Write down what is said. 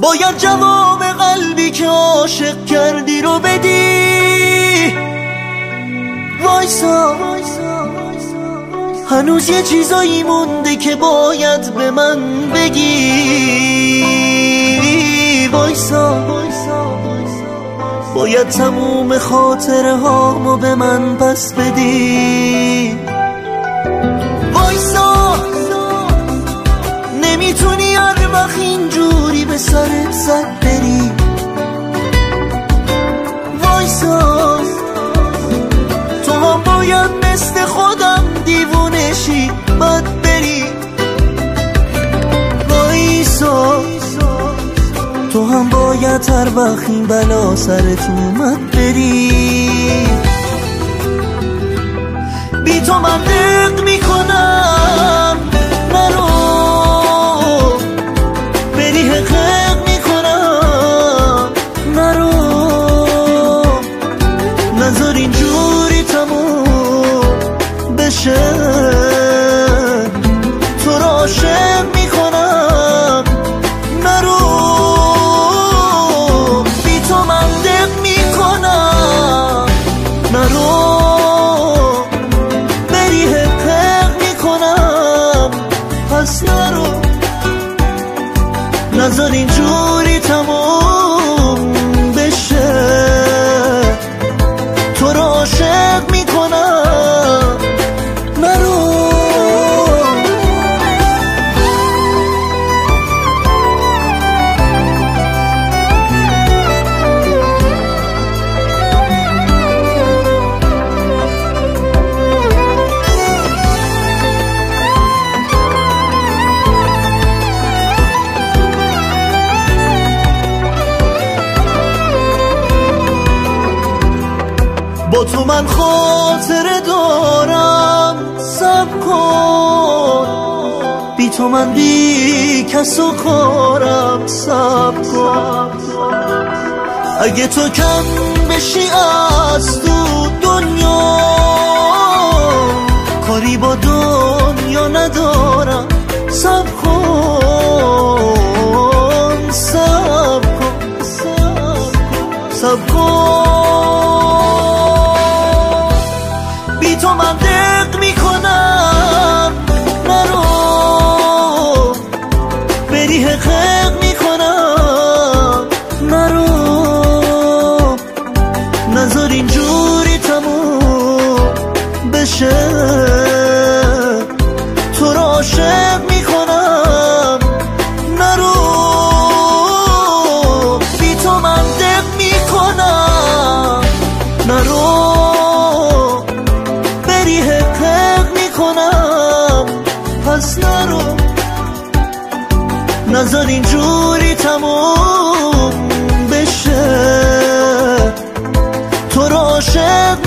باید جواب قلبی که عاشق کردی رو بدی. وایسا هنوز یه چیزایی مونده که باید به من بگی. وایسا باید تموم خاطره هامو به من پس بدی. وایسا نمیتونی هر وقت اینجوری به سرت زد بری. وایسا تو هم باید مثل خودم دیوونه شی بد بری. وایسا تو هم باید هر وقت این بلا سرت اومد بری. بی تو من دق میکنم نرو، بری حقق میکنم نرو. نذار اینجوری تموم بشه، تو رو عاشق میکنم نرو. بی تو من دق میکنم نرو، بری حقق میکنم پس نرو. نذار اینجوری تموم بشه، تو رو عاشق میکنم نرو. با تو من خاطره دارم صبر کن، بی تو من بی کس و کارم صبر کن. اگه تو کم بشی از تو دنیا، کاری با دنیا ندارم. صبر کن صبر کن صبر کن. بی تو من دق میکنم نرو، بری حقق میکنم نرو. نذار اینجوری تموم بشه، تو رو عاشق میکنم نرو. بی تو من دق میکنم نرو، پس نرو. نذار اینجوری تموم بشه، تو رو عاشق